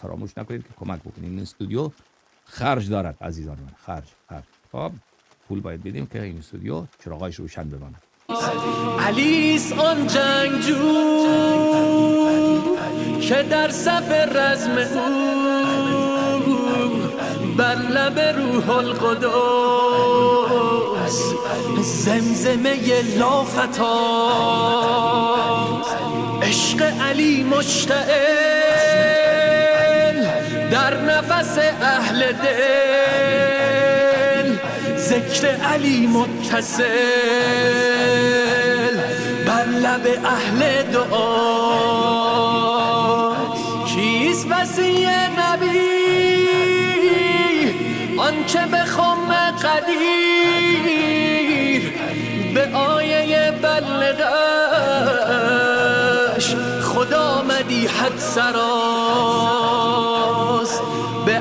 فراموش نکنید که کمک بکنید. این استودیو خرج دارد عزیزان من، خرج. خب پول باید بدیم که این استودیو چراغایش روشن بمانه. علیس آن جنگجو که در صف رزم او بر لب روح القدس زمزمه لافتا عشق علی مشتعل در نفس اهل دل، ذکر علی متصل بر لب اهل دعا. کیست وصی نبی آنچه به خم قدیر به آیه بلغش خدا مدیحت سرا.